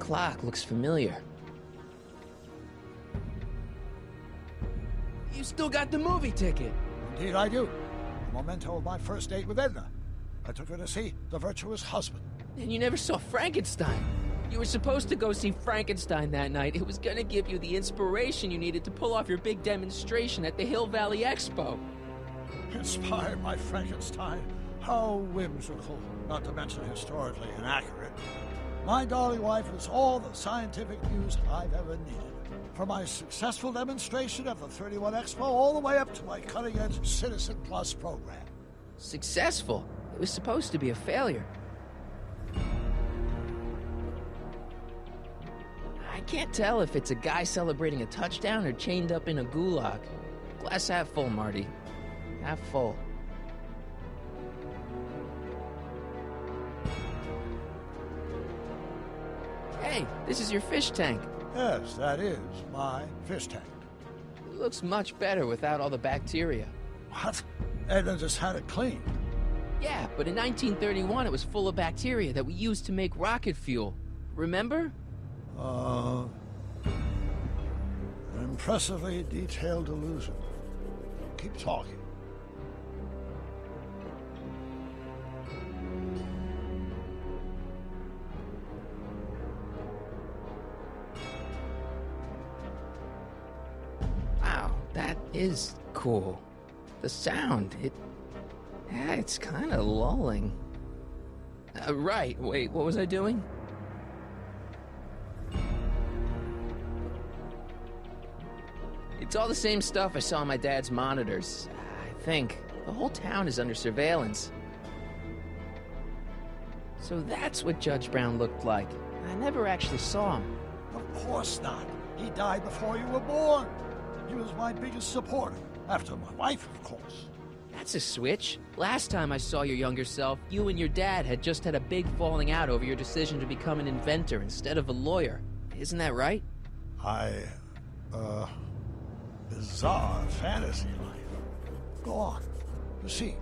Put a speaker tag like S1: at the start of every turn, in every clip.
S1: clock looks familiar. You still got the movie ticket.
S2: Indeed I do. A memento of my first date with Edna. I took her to see The Virtuous Husband.
S1: And you never saw Frankenstein. You were supposed to go see Frankenstein that night. It was gonna give you the inspiration you needed to pull off your big demonstration at the Hill Valley Expo.
S2: Inspired by Frankenstein? How whimsical, not to mention historically inaccurate. My darling wife was all the scientific news I've ever needed. From my successful demonstration at the 31 Expo all the way up to my cutting-edge Citizen Plus program.
S1: Successful? It was supposed to be a failure. I can't tell if it's a guy celebrating a touchdown or chained up in a gulag. Glass half full, Marty. Half full. Hey, this is your fish tank.
S2: Yes, that is my fish tank.
S1: It looks much better without all the bacteria.
S2: What? Edna just had it cleaned.
S1: Yeah, but in 1931 it was full of bacteria that we used to make rocket fuel. Remember?
S2: An impressively detailed illusion. Keep talking.
S1: Wow, that is cool. The sound, it's kind of lulling. Right, wait, what was I doing? It's all the same stuff I saw on my dad's monitors. I think. The whole town is under surveillance. So that's what Judge Brown looked like. I never actually saw him.
S2: Of course not. He died before you were born. He was my biggest supporter. After my wife, of course.
S1: That's a switch. Last time I saw your younger self, you and your dad had just had a big falling out over your decision to become an inventor instead of a lawyer. Isn't that right?
S2: Bizarre fantasy life. Go on. Proceed.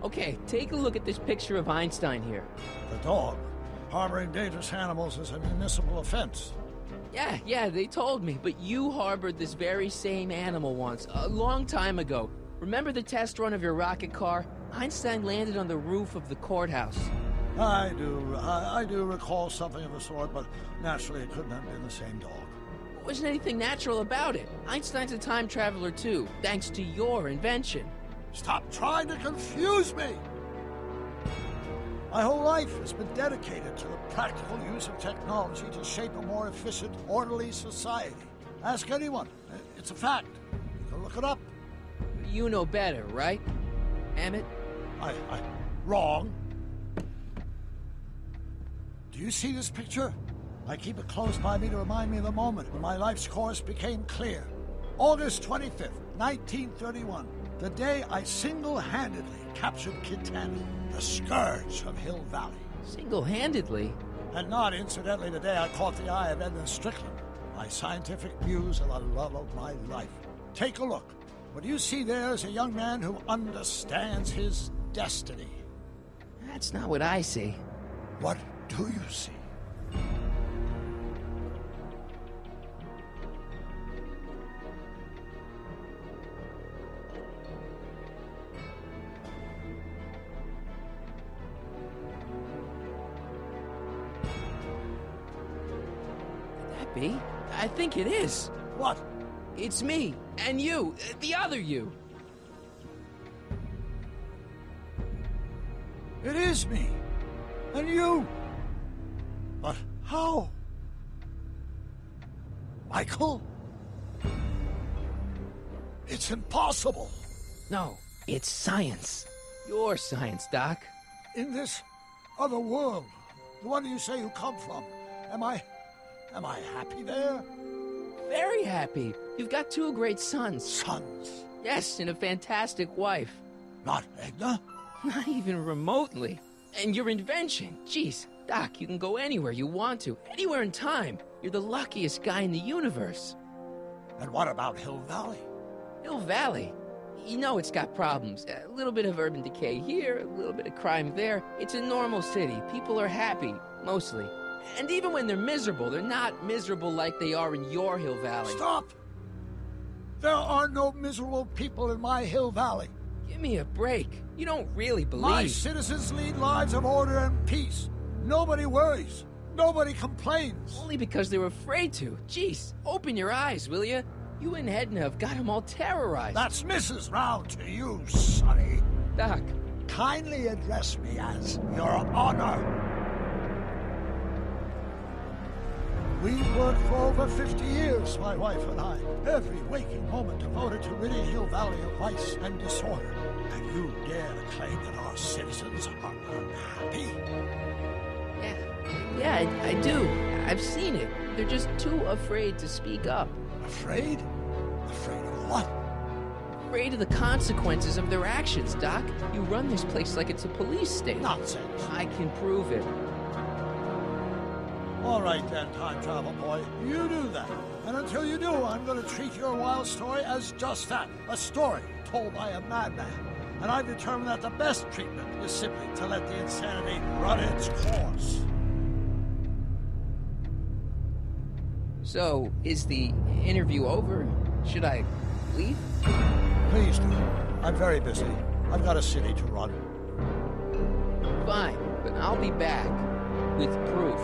S1: Okay, take a look at this picture of Einstein here.
S2: The dog. Harboring dangerous animals is a municipal offense.
S1: Yeah, they told me, but you harbored this very same animal once, a long time ago. Remember the test run of your rocket car? Einstein landed on the roof of the courthouse.
S2: I do recall something of the sort, but naturally it couldn't have been the same dog.
S1: There wasn't anything natural about it. Einstein's a time traveler too, thanks to your invention.
S2: Stop trying to confuse me! My whole life has been dedicated to the practical use of technology to shape a more efficient, orderly society. Ask anyone. It's a fact. You can look it up.
S1: You know better, right, Emmett?
S2: Wrong. Do you see this picture? I keep it close by me to remind me of the moment when my life's course became clear. August 25th, 1931. The day I single-handedly captured Kid Tannen, the scourge of Hill Valley.
S1: Single-handedly?
S2: And not, incidentally, the day I caught the eye of Edna Strickland, my scientific muse and the love of my life. Take a look. What you see there is a young man who understands his destiny.
S1: That's not what I see.
S2: What do you see?
S1: I think it is.
S2: What?
S1: It's me, and you, the other you.
S2: It is me, and you. But how? Michael? It's impossible.
S1: No, it's science. Your science, Doc.
S2: In this other world, the one you say you come from, am I happy there?
S1: Very happy. You've got two great sons.
S2: Sons?
S1: Yes, and a fantastic wife.
S2: Not Edna?
S1: Not even remotely. And your invention. Jeez, Doc, you can go anywhere you want to. Anywhere in time. You're the luckiest guy in the universe.
S2: And what about Hill Valley?
S1: Hill Valley? You know it's got problems. A little bit of urban decay here, a little bit of crime there. It's a normal city. People are happy, mostly. And even when they're miserable, they're not miserable like they are in your Hill Valley.
S2: Stop! There are no miserable people in my Hill Valley.
S1: Give me a break. You don't really believe...
S2: My citizens lead lives of order and peace. Nobody worries. Nobody complains.
S1: Only because they were afraid to. Jeez, open your eyes, will you? You and Edna have got them all terrorized.
S2: That's Mrs. Brown to you, Sonny.
S1: Doc.
S2: Kindly address me as Your Honor. We've worked for over 50 years, my wife and I. Every waking moment devoted to ridding Hill Valley of vice and disorder. And you dare to claim that our citizens are unhappy?
S1: Yeah, I do. I've seen it. They're just too afraid to speak up.
S2: Afraid? Afraid of what?
S1: Afraid of the consequences of their actions, Doc. You run this place like it's a police state.
S2: Nonsense.
S1: I can prove it.
S2: All right then, time travel boy. You do that. And until you do, I'm going to treat your wild story as just that. A story told by a madman. And I've determined that the best treatment is simply to let the insanity run its course.
S1: So, is the interview over? Should I leave?
S2: Please do. I'm very busy. I've got a city to run.
S1: Fine, but I'll be back with proof.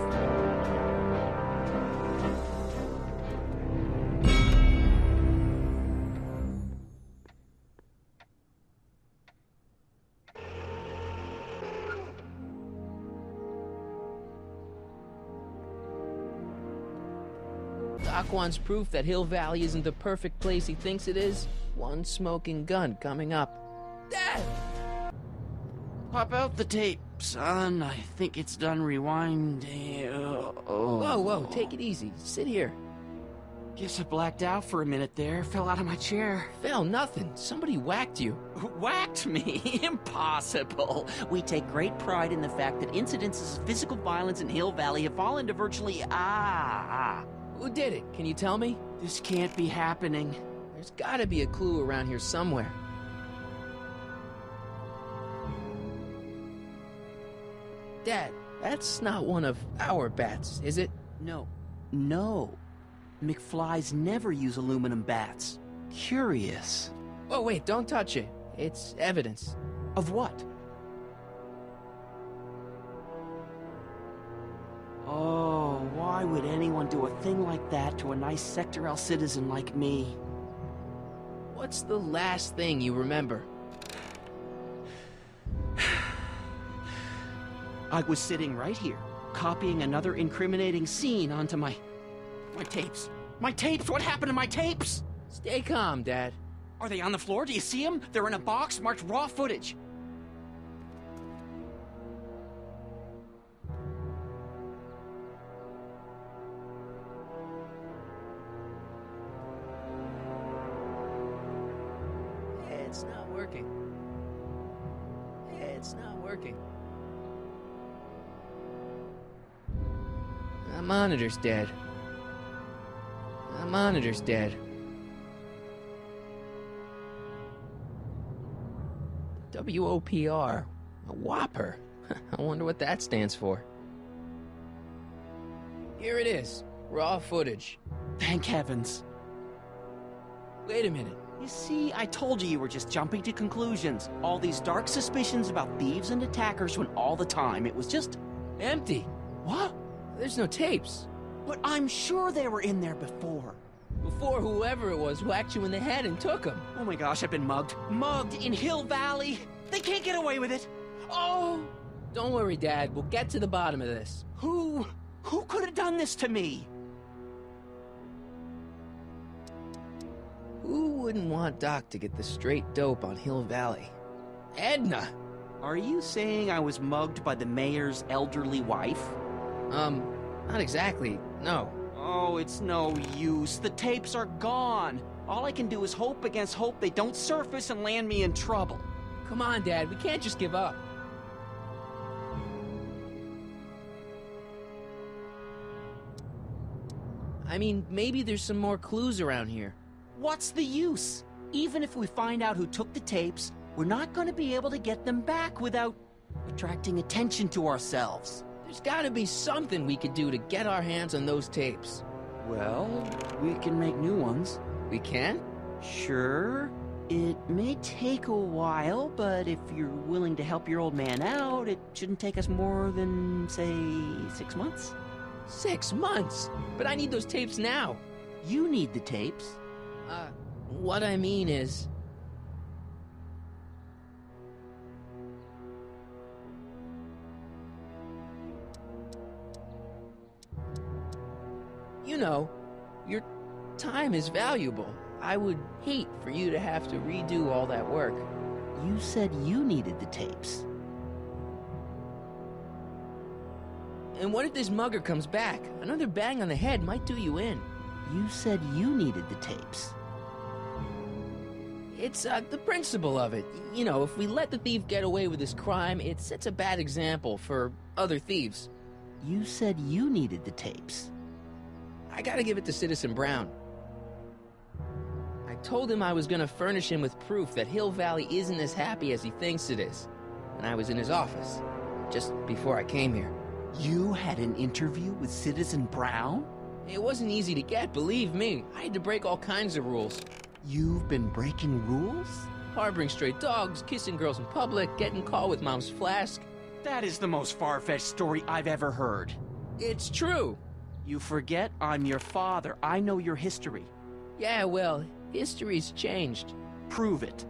S1: Doc wants proof that Hill Valley isn't the perfect place he thinks it is. One smoking gun coming up. Dad!
S3: Pop out the tape, son. I think it's done rewinding.
S1: Whoa, take it easy. Sit here.
S3: Guess I blacked out for a minute there. Fell out of my chair.
S1: Fell, nothing. Somebody whacked you.
S3: Whacked me? Impossible. We take great pride in the fact that incidences of physical violence in Hill Valley have fallen to virtually...
S1: Who did it? Can you tell me?
S3: This can't be happening.
S1: There's gotta be a clue around here somewhere. Dad, that's not one of our bats, is it?
S3: No. McFlys never use aluminum bats. Curious.
S1: Oh, wait, don't touch it. It's evidence.
S3: Of what? Oh, why would anyone do a thing like that to a nice Sector L citizen like me?
S1: What's the last thing you remember?
S3: I was sitting right here, copying another incriminating scene onto my tapes. My tapes! What happened to my tapes?
S1: Stay calm, Dad.
S3: Are they on the floor? Do you see them? They're in a box marked raw footage.
S1: It's not working. It's not working. The monitor's dead. The monitor's dead. WOPR. A whopper. I wonder what that stands for. Here it is. Raw footage.
S3: Thank heavens.
S1: Wait a minute.
S3: You see, I told you were just jumping to conclusions. All these dark suspicions about thieves and attackers when all the time it was just...
S1: Empty.
S3: What?
S1: There's no tapes.
S3: But I'm sure they were in there before.
S1: Before whoever it was whacked you in the head and took them.
S3: Oh my gosh, I've been mugged. Mugged in Hill Valley. They can't get away with it. Oh!
S1: Don't worry, Dad. We'll get to the bottom of this.
S3: Who could have done this to me?
S1: Who wouldn't want Doc to get the straight dope on Hill Valley? Edna!
S3: Are you saying I was mugged by the mayor's elderly wife?
S1: Not exactly, no.
S3: Oh, it's no use. The tapes are gone. All I can do is hope against hope they don't surface and land me in trouble.
S1: Come on, Dad, we can't just give up. I mean, maybe there's some more clues around here.
S3: What's the use? Even if we find out who took the tapes, we're not going to be able to get them back without attracting attention to ourselves.
S1: There's gotta be something we could do to get our hands on those tapes.
S3: Well, we can make new ones.
S1: We can?
S3: Sure. It may take a while, but if you're willing to help your old man out, it shouldn't take us more than, say, 6 months.
S1: 6 months? But I need those tapes now.
S3: You need the tapes.
S1: What I mean is... You know, your time is valuable. I would hate for you to have to redo all that work.
S3: You said you needed the tapes.
S1: And what if this mugger comes back? Another bang on the head might do you in.
S3: You said you needed the tapes.
S1: It's, the principle of it. You know, if we let the thief get away with his crime, it sets a bad example for other thieves.
S3: You said you needed the tapes.
S1: I gotta give it to Citizen Brown. I told him I was gonna furnish him with proof that Hill Valley isn't as happy as he thinks it is. And I was in his office, just before I came here.
S3: You had an interview with Citizen Brown?
S1: It wasn't easy to get, believe me. I had to break all kinds of rules.
S3: You've been breaking rules?
S1: Harboring stray dogs, kissing girls in public, getting caught with Mom's flask.
S3: That is the most far-fetched story I've ever heard.
S1: It's true.
S3: You forget I'm your father. I know your history.
S1: Yeah, well, history's changed.
S3: Prove it.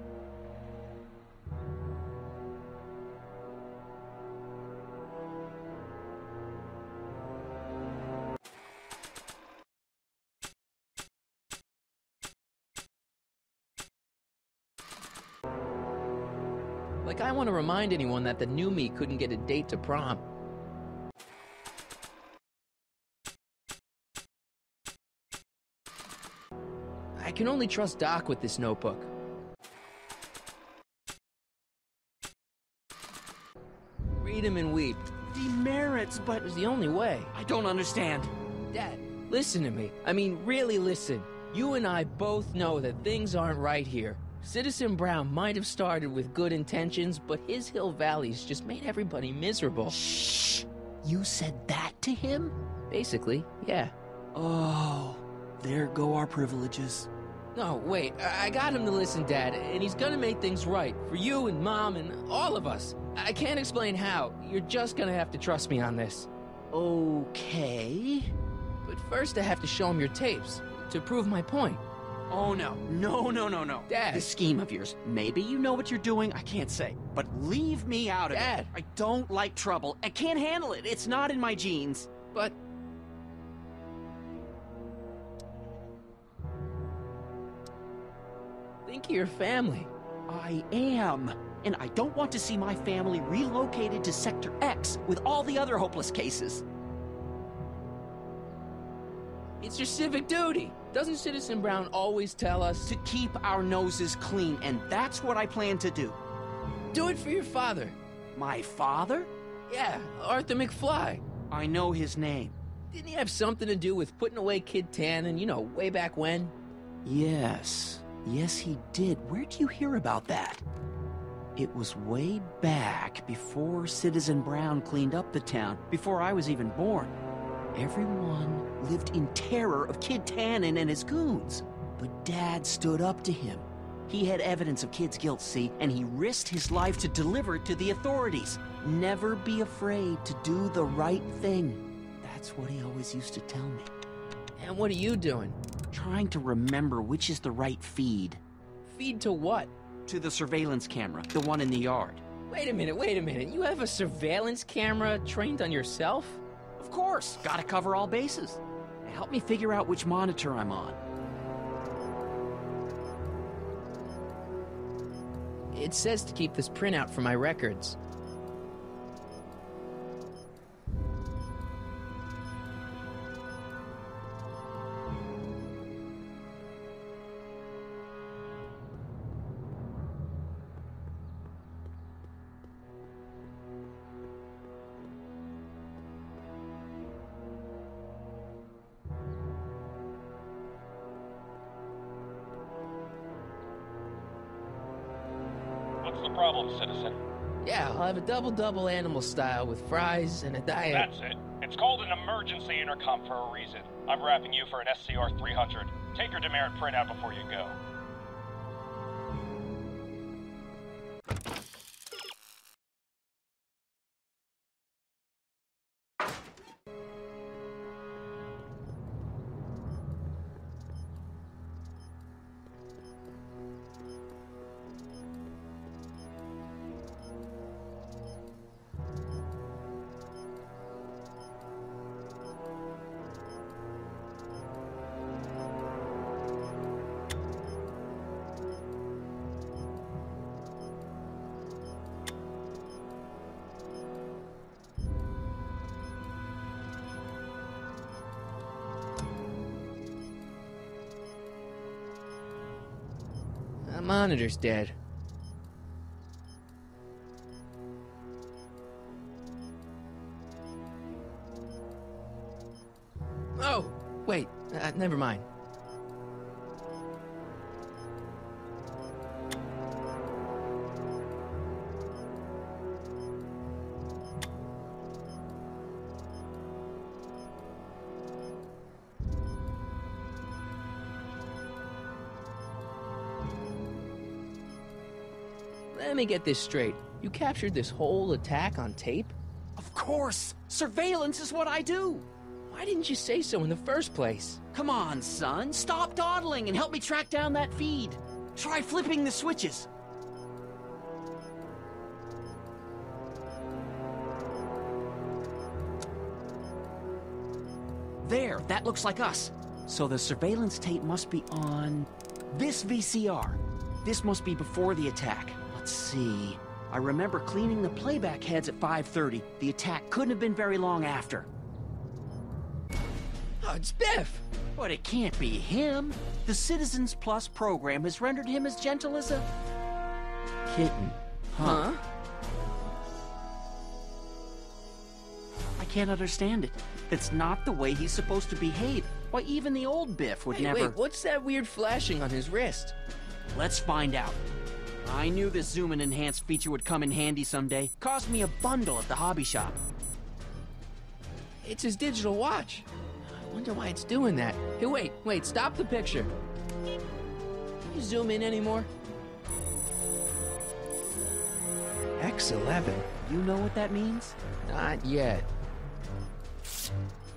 S1: Like I want to remind anyone that the new me couldn't get a date to prom. I can only trust Doc with this notebook. Read him and weep.
S3: Demerits, but
S1: It was the only way.
S3: I don't understand.
S1: Dad, listen to me. I mean, really listen. You and I both know that things aren't right here. Citizen Brown might have started with good intentions, but his Hill Valley's just made everybody miserable.
S3: Shh! You said that to him?
S1: Basically, yeah.
S3: Oh, there go our privileges.
S1: No, wait, I got him to listen, Dad, and he's gonna make things right. For you and Mom and all of us. I can't explain how. You're just gonna have to trust me on this.
S3: Okay.
S1: But first I have to show him your tapes, to prove my point.
S3: Oh, no. No.
S1: Dad.
S3: This scheme of yours, maybe you know what you're doing, I can't say. But leave me out of
S1: Dad.
S3: it. I don't like trouble. I can't handle it. It's not in my genes.
S1: But... think of your family.
S3: I am. And I don't want to see my family relocated to Sector X with all the other hopeless cases.
S1: It's your civic duty. Doesn't Citizen Brown always tell us
S3: To keep our noses clean, and that's what I plan to do.
S1: do it for your father?
S3: My father?
S1: Yeah, Arthur McFly.
S3: I know his name.
S1: Didn't he have something to do with putting away Kid Tannen, you know, way back when?
S3: Yes. Yes, he did. Where'd you hear about that? It was way back before Citizen Brown cleaned up the town, before I was even born. Everyone lived in terror of Kid Tannen and his goons. But Dad stood up to him. He had evidence of Kid's guilt, see, and he risked his life to deliver it to the authorities. Never be afraid to do the right thing. That's what he always used to tell me.
S1: And what are you doing?
S3: Trying to remember which is the right feed.
S1: Feed to what?
S3: To the surveillance camera, the one in the yard.
S1: Wait a minute. You have a surveillance camera trained on yourself?
S3: Of course, gotta cover all bases. Help me figure out which monitor I'm on.
S1: It says to keep this printout for my records.
S4: problem, citizen?
S1: Yeah, I'll have a double-double animal style with fries and a diet.
S4: That's it. It's called an emergency intercom for a reason. I'm wrapping you for an SCR 300. Take your demerit printout before you go.
S1: The monitor's dead. Oh, wait, never mind. Let me get this straight. You captured this whole attack on tape?
S3: Of course! Surveillance is what I do!
S1: Why didn't you say so in the first place?
S3: Come on, son. Stop dawdling and help me track down that feed. Try flipping the switches. There, that looks like us. So the surveillance tape must be on this VCR. This must be before the attack. Let's see. I remember cleaning the playback heads at 5:30. The attack couldn't have been very long after.
S1: Oh, it's Biff!
S3: But it can't be him. The Citizens Plus program has rendered him as gentle as a kitten.
S1: Huh?
S3: I can't understand it. It's not the way he's supposed to behave. Why, even the old Biff would never...
S1: Wait, what's that weird flashing on his wrist?
S3: Let's find out. I knew this zoom and enhance feature would come in handy someday. Cost me a bundle at the hobby shop.
S1: It's his digital watch. I wonder why it's doing that. Hey, wait, stop the picture. Can you zoom in anymore? X11.
S3: You know what that means?
S1: Not yet.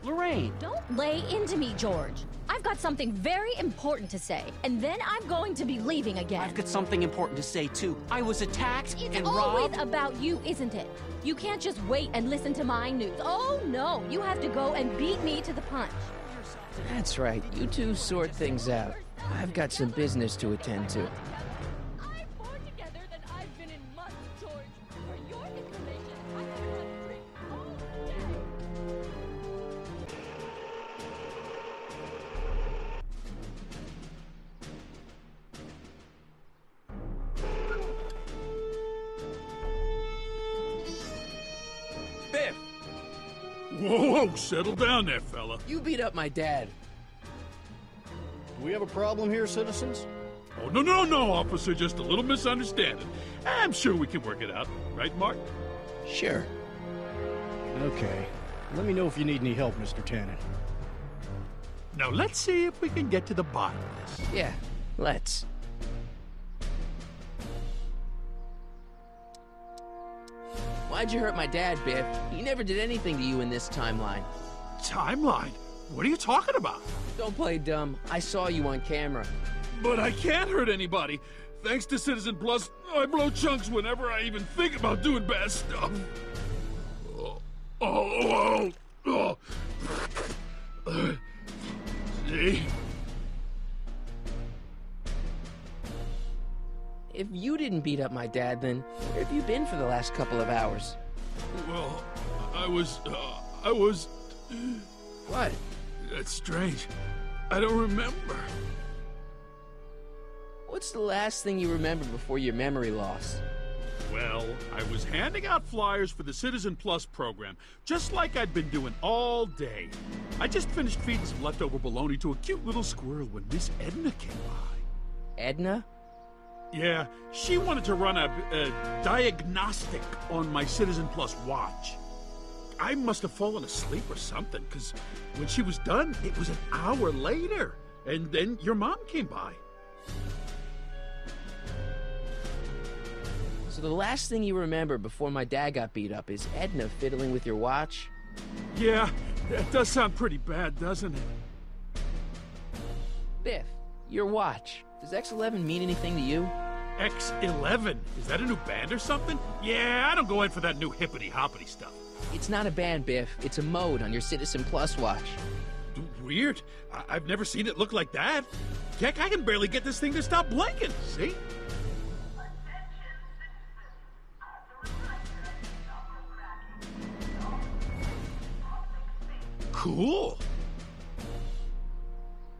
S3: Lorraine!
S5: Don't lay into me, George. I've got something very important to say, and then I'm going to be leaving again.
S3: I've got something important to say, too. I was attacked
S5: It's
S3: and
S5: always
S3: robbed.
S5: about you, isn't it? You can't just wait and listen to my news. Oh, no. You have to go and beat me to the punch.
S1: That's right. You two sort things out. I've got some business to attend to.
S5: I'm more together than I've been in months, George. For your information, I haven't had a drink all day.
S1: Biff!
S6: Whoa, settle down there, fella.
S1: You beat up my dad.
S7: Do we have a problem here, citizens?
S6: Oh, no, officer, just a little misunderstanding. I'm sure we can work it out. Right, Mark?
S1: Sure.
S7: Okay. Let me know if you need any help, Mr. Tannen.
S6: Now, let's see if we can get to the bottom of this.
S1: Yeah, let's. Why'd you hurt my dad, Biff? He never did anything to you in this timeline.
S6: Timeline? What are you talking about?
S1: Don't play dumb. I saw you on camera.
S6: But I can't hurt anybody. Thanks to Citizen Plus, I blow chunks whenever I even think about doing bad stuff. Oh. See?
S1: If you didn't beat up my dad, then where have you been for the last couple of hours?
S6: Well, I was...
S1: What?
S6: That's strange. I don't remember.
S1: What's the last thing you remember before your memory loss?
S6: Well, I was handing out flyers for the Citizen Plus program, just like I'd been doing all day. I just finished feeding some leftover bologna to a cute little squirrel when Miss Edna came by.
S1: Edna?
S6: Yeah, she wanted to run a diagnostic on my Citizen Plus watch. I must have fallen asleep or something, because when she was done, it was an hour later. And then your mom came by.
S1: So the last thing you remember before my dad got beat up is Edna fiddling with your watch?
S6: Yeah, that does sound pretty bad, doesn't it?
S1: Biff, your watch. Does X11 mean anything to you?
S6: X11? Is that a new band or something? Yeah, I don't go in for that new hippity-hoppity stuff.
S1: It's not a band, Biff. It's a mode on your Citizen Plus watch.
S6: Weird. I've never seen it look like that. Heck, I can barely get this thing to stop blinking, see? Cool.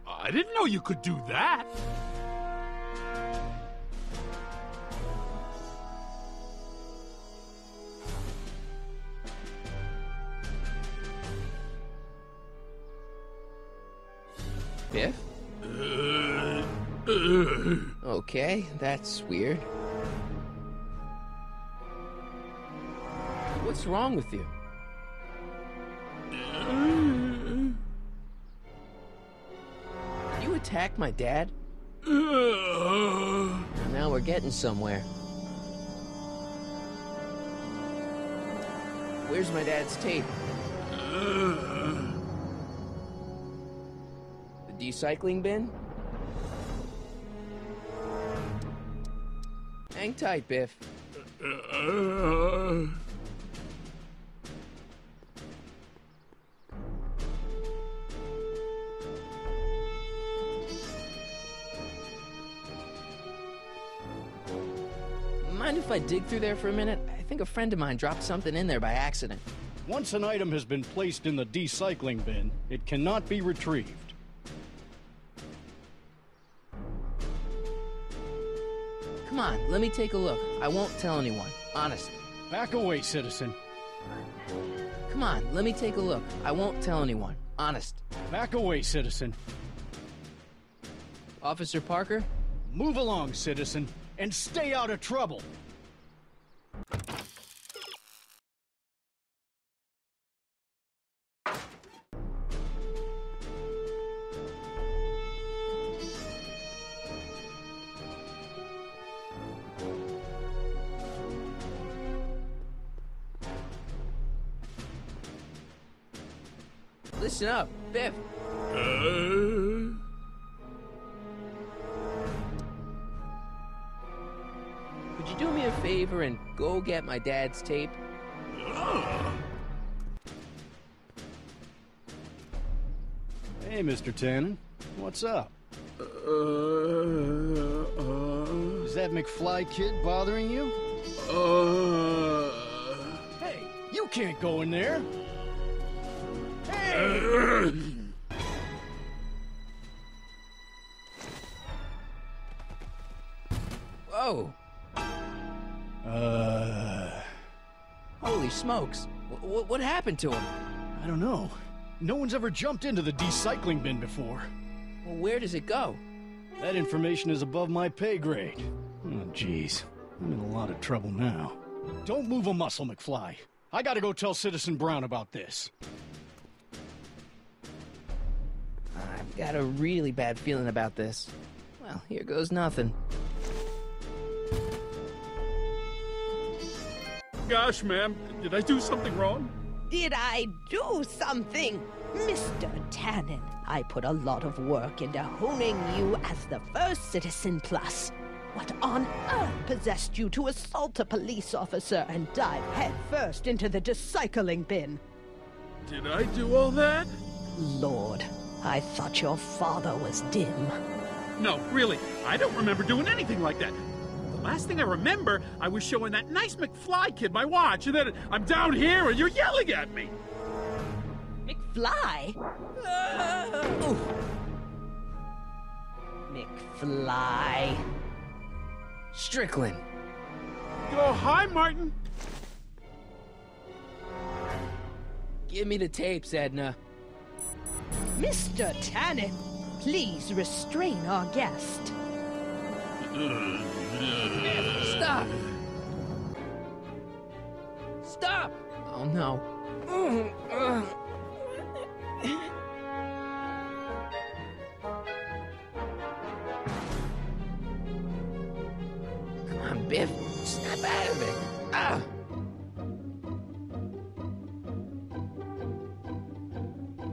S6: I didn't know you could do that.
S1: Biff? Okay, that's weird. What's wrong with you? Did you attack my dad? Now we're getting somewhere. Where's my dad's tape? The recycling bin? Hang tight, Biff. Mind if I dig through there for a minute? I think a friend of mine dropped something in there by accident.
S7: Once an item has been placed in the recycling bin, it cannot be retrieved.
S1: Come on, let me take a look. I won't tell anyone. Honest.
S7: Back away, citizen.
S1: Come on, let me take a look. I won't tell anyone. Honest.
S7: Back away, citizen.
S1: Officer Parker?
S7: Move along, citizen, and stay out of trouble.
S1: Listen up, Biff. Could you do me a favor and go get my dad's tape?
S7: Hey, Mr. Tannen. What's up? Is that McFly kid bothering you? Hey, you can't go in there. Hey!
S1: Whoa. Holy smokes. What happened to him?
S7: I don't know. No one's ever jumped into the recycling bin before.
S1: Well, where does it go?
S7: That information is above my pay grade. Oh, jeez. I'm in a lot of trouble now. Don't move a muscle, McFly. I gotta go tell Citizen Brown about this.
S1: I've got a really bad feeling about this. Well, here goes nothing.
S6: Gosh, ma'am, did I do something wrong?
S8: Did I do something? Mr. Tannen, I put a lot of work into honing you as the first Citizen Plus. What on earth possessed you to assault a police officer and dive headfirst into the recycling bin?
S6: Did I do all that?
S8: Lord, I thought your father was dim.
S6: No, really, I don't remember doing anything like that. The last thing I remember, I was showing that nice McFly kid my watch, and then I'm down here and you're yelling at me.
S8: McFly?
S1: Oof.
S8: McFly.
S1: Strickland.
S6: Oh, hi, Martin.
S1: Give me the tapes, Edna.
S8: Mr. Tannen, please restrain our guest.
S1: Stop! Stop! Oh no. Come on, Biff. Snap out of it. Ah!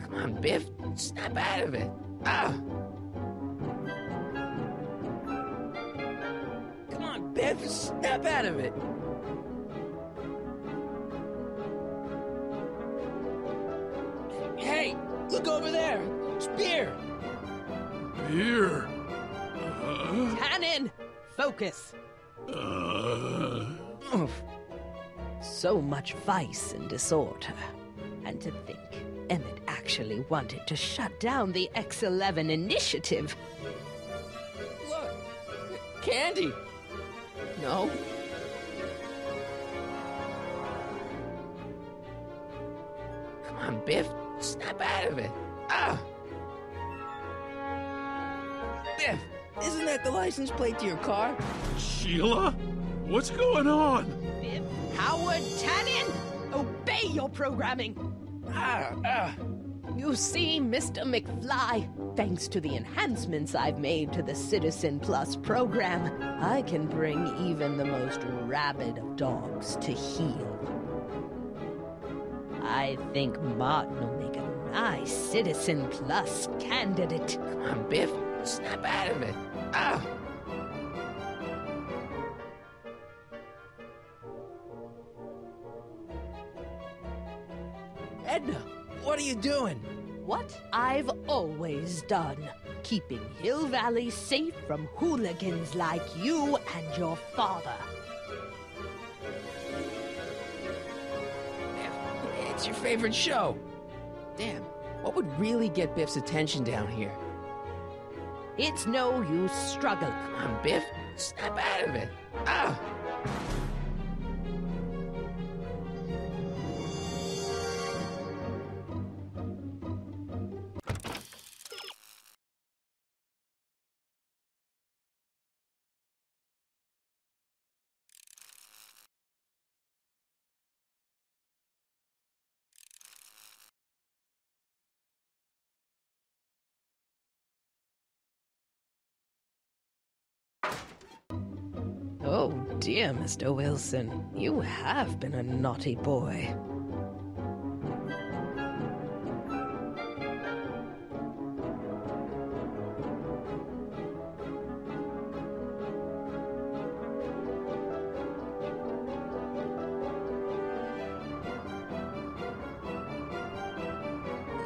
S1: Come on, Biff. Snap out of it. Ah! Come on, Biff. Snap out of it. Hey, look over there. It's beer.
S6: Beer?
S8: Tannen! Focus! Oof. So much vice and disorder. And to think, Emmett actually wanted to shut down the X-11 initiative.
S1: Look. Candy. No. Come on, Biff. Snap out of it. Ah! Biff, isn't that the license plate to your car?
S6: Sheila? What's going on?
S8: Biff Howard Tannen! Obey your programming! You see, Mr. McFly, thanks to the enhancements I've made to the Citizen Plus program, I can bring even the most rabid of dogs to heel. I think Martin will make a nice Citizen Plus candidate.
S1: Come on, Biff. Snap out of it. Ah! Edna, what are you doing?
S8: What I've always done. Keeping Hill Valley safe from hooligans like you and your father.
S1: It's your favorite show. Damn, what would really get Biff's attention down here?
S8: It's no use struggling.
S1: Come on, Biff. Snap out of it. Ah!
S8: Oh dear, Mr. Wilson, you have been a naughty boy.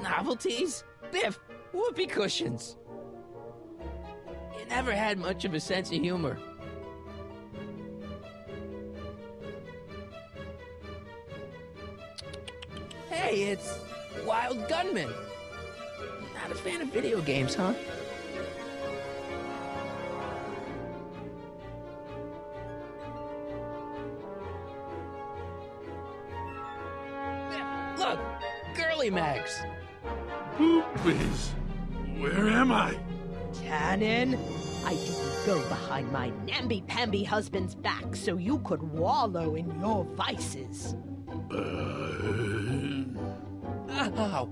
S1: Novelties? Biff, whoopee cushions. You never had much of a sense of humor. Hey, it's Wild Gunman. Not a fan of video games, huh? Look, Girly Mags.
S6: Boobies. Where am I?
S8: Tannen, I didn't go behind my namby-pamby husband's back so you could wallow in your vices.
S1: Ow.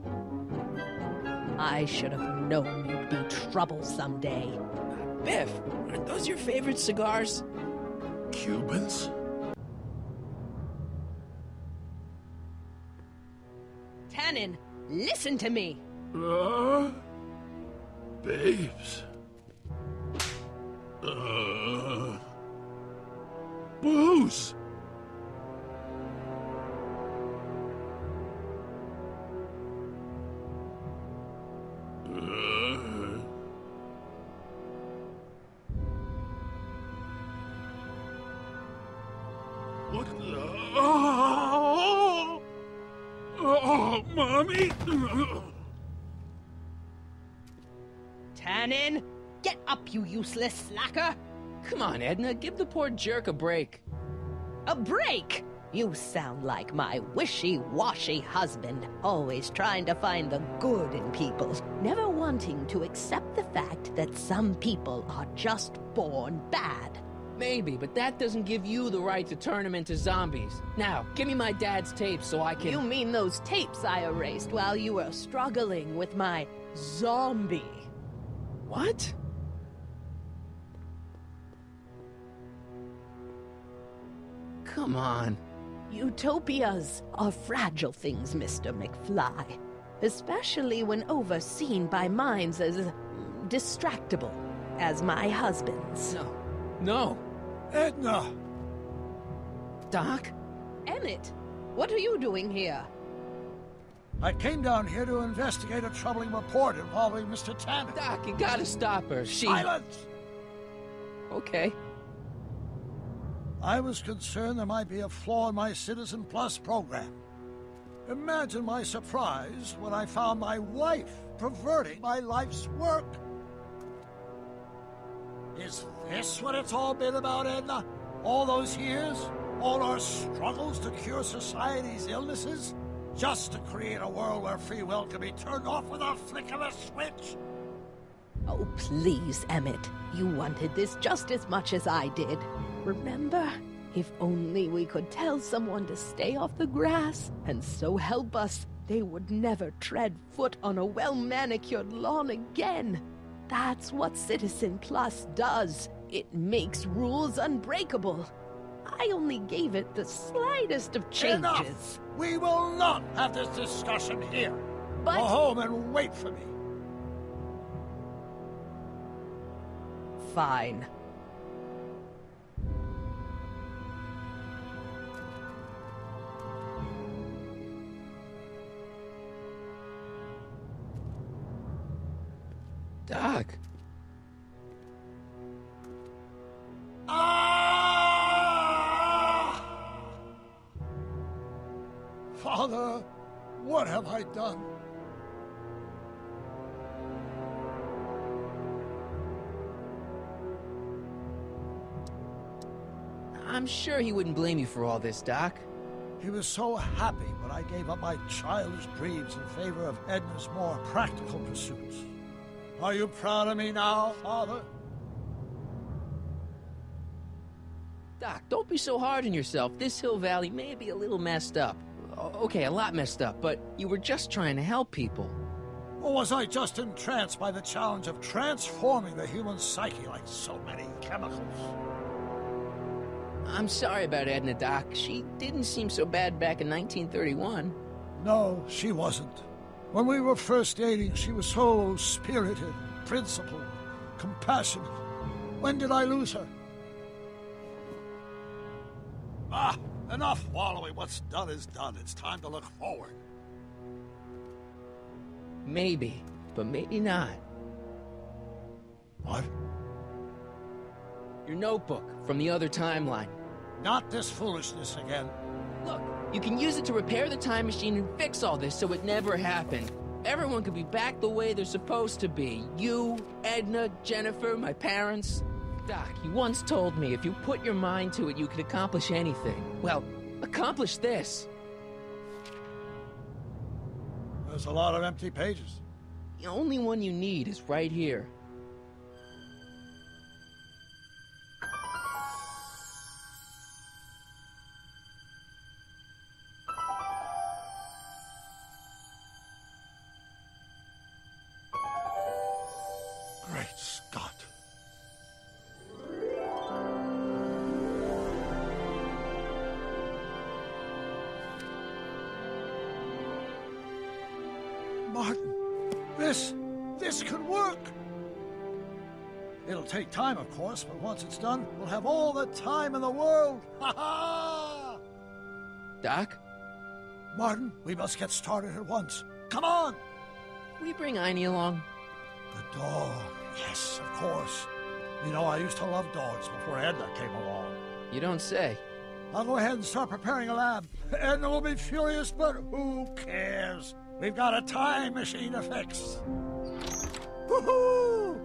S8: I should have known you'd be trouble someday.
S1: Biff, aren't those your favorite cigars?
S6: Cubans?
S8: Tannen, listen to me.
S6: Babes. Booze. What the? Oh, Mommy!
S8: Tannen, get up, you useless slacker.
S1: Come on, Edna, give the poor jerk a break.
S8: A break? You sound like my wishy-washy husband, always trying to find the good in people, never wanting to accept the fact that some people are just born bad.
S1: Maybe, but that doesn't give you the right to turn them into zombies. Now, give me my dad's tapes so I can...
S8: You mean those tapes I erased while you were struggling with my zombie?
S1: What? Come on.
S8: Utopias are fragile things, Mr. McFly. Especially when overseen by minds as distractible as my husband's.
S1: No. No.
S2: Edna!
S1: Doc?
S8: Emmett, what are you doing here?
S2: I came down here to investigate a troubling report involving Mr. Tannen.
S1: Doc, you gotta stop her.
S2: Silence!
S1: Okay.
S2: I was concerned there might be a flaw in my Citizen Plus program. Imagine my surprise when I found my wife perverting my life's work. Is this what it's all been about, Edna? All those years? All our struggles to cure society's illnesses? Just to create a world where free will can be turned off with a flick of a switch?
S8: Oh, please, Emmett. You wanted this just as much as I did. Remember? If only we could tell someone to stay off the grass, and so help us, they would never tread foot on a well-manicured lawn again. That's what Citizen Plus does. It makes rules unbreakable. I only gave it the slightest of changes.
S2: Enough! We will not have this discussion here.
S8: But...
S2: Go home and wait for me.
S8: Fine.
S1: Doc.
S2: Ah! Father, what have I done?
S1: I'm sure he wouldn't blame you for all this, Doc.
S2: He was so happy when I gave up my childish dreams in favor of Edna's more practical pursuits. Are you proud of me now, Father?
S1: Doc, don't be so hard on yourself. This Hill Valley may be a little messed up. Okay, a lot messed up, but you were just trying to help people.
S2: Or was I just entranced by the challenge of transforming the human psyche like so many chemicals?
S1: I'm sorry about Edna, Doc. She didn't seem so bad back in 1931.
S2: No, she wasn't. When we were first dating, she was so spirited, principled, compassionate. When did I lose her? Ah, enough wallowing. What's done is done. It's time to look forward.
S1: Maybe, but maybe not.
S2: What?
S1: Your notebook from the other timeline.
S2: Not this foolishness again.
S1: Look, you can use it to repair the time machine and fix all this so it never happened. Everyone could be back the way they're supposed to be. You, Edna, Jennifer, my parents. Doc, you once told me if you put your mind to it, you could accomplish anything. Well, accomplish this.
S2: There's a lot of empty pages.
S1: The only one you need is right here.
S2: Great Scott. Martin, this could work. It'll take time, of course, but once it's done, we'll have all the time in the world. Ha ha!
S1: Doc?
S2: Martin, we must get started at once. Come on!
S1: Can we bring Einie along?
S2: The dog. Yes, of course. You know, I used to love dogs before Edna came along.
S1: You don't say.
S2: I'll go ahead and start preparing a lab. Edna will be furious, but who cares? We've got a time machine to fix. Woohoo!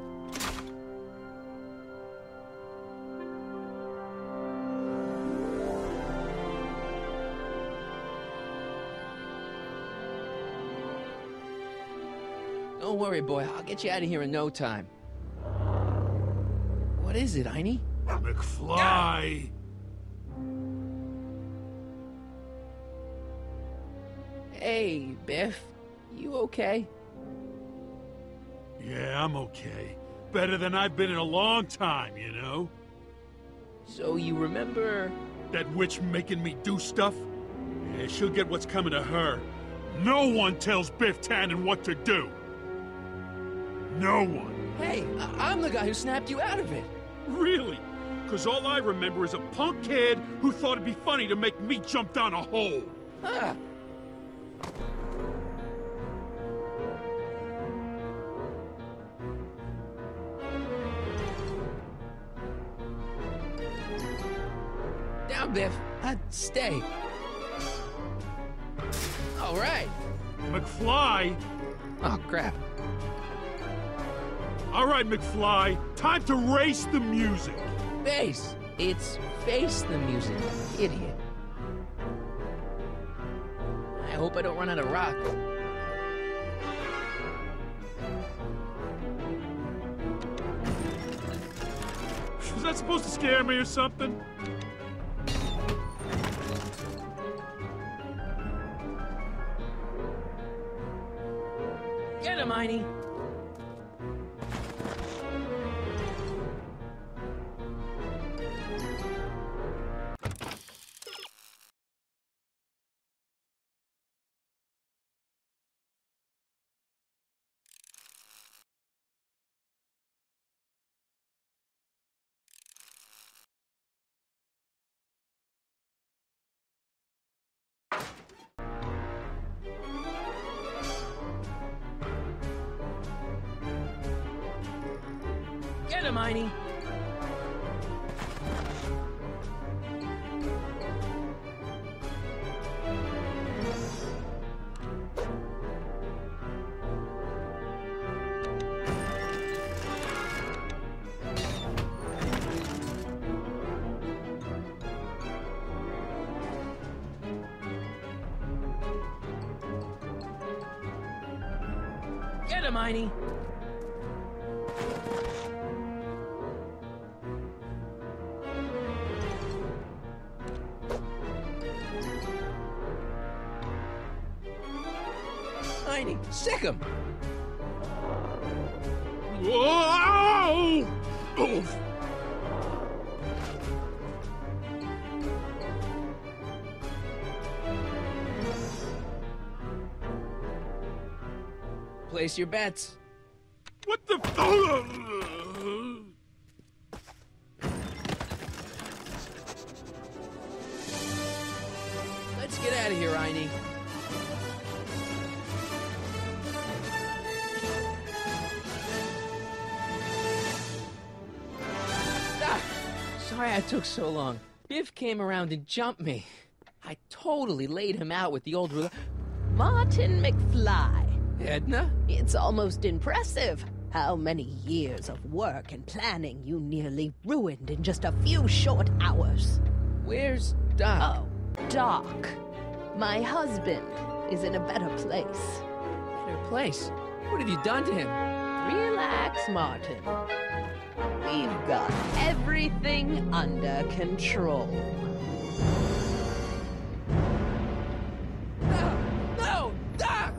S1: Don't worry, boy. I'll get you out of here in no time. What is it, Einie?
S6: McFly!
S1: Hey, Biff. You okay?
S6: Yeah, I'm okay. Better than I've been in a long time, you know?
S1: So you remember...
S6: That witch making me do stuff? Yeah, she'll get what's coming to her. No one tells Biff Tannen what to do. No one.
S1: Hey, I'm the guy who snapped you out of it.
S6: Really? Because all I remember is a punk kid who thought it'd be funny to make me jump down a hole.
S1: Ah. Down, Biff. Stay. All right.
S6: McFly?
S1: Oh, crap.
S6: All right, McFly. Time to race the music.
S1: Face. It's face the music, idiot. I hope I don't run out of rock.
S6: Was that supposed to scare me or something?
S1: Get him, Einie. Get him, Einie. Get him, Einie. Einie, sick him.
S6: Whoa! Oof.
S1: Place your bets.
S6: What the
S1: Let's get out of here, Einie. Sorry I took so long. Biff came around and jumped me. I totally laid him out with the old ruler.
S8: Martin McFly.
S1: Edna?
S8: It's almost impressive how many years of work and planning you nearly ruined in just a few short hours.
S1: Where's Doc?
S8: Oh, Doc. My husband is in a better place.
S1: Better place? What have you done to him?
S8: Relax, Martin. We've got everything under control.
S1: No, Doc!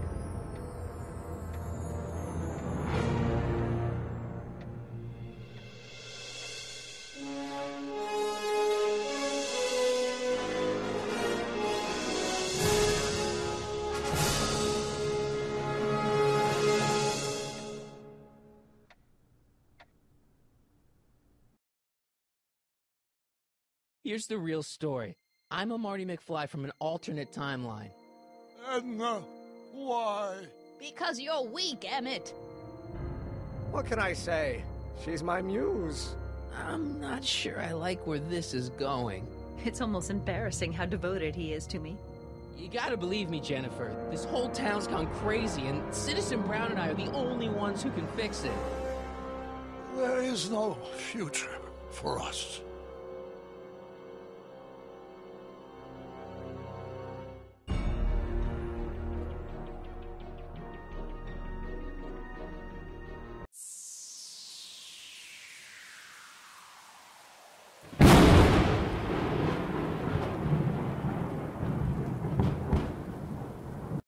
S1: Here's the real story. I'm a Marty McFly from an alternate timeline.
S2: Edna, why?
S8: Because you're weak, Emmett.
S9: What can I say? She's my muse.
S1: I'm not sure I like where this is going.
S10: It's almost embarrassing how devoted he is to me.
S1: You gotta believe me, Jennifer. This whole town's gone crazy, and Citizen Brown and I are the only ones who can fix it.
S2: There is no future for us.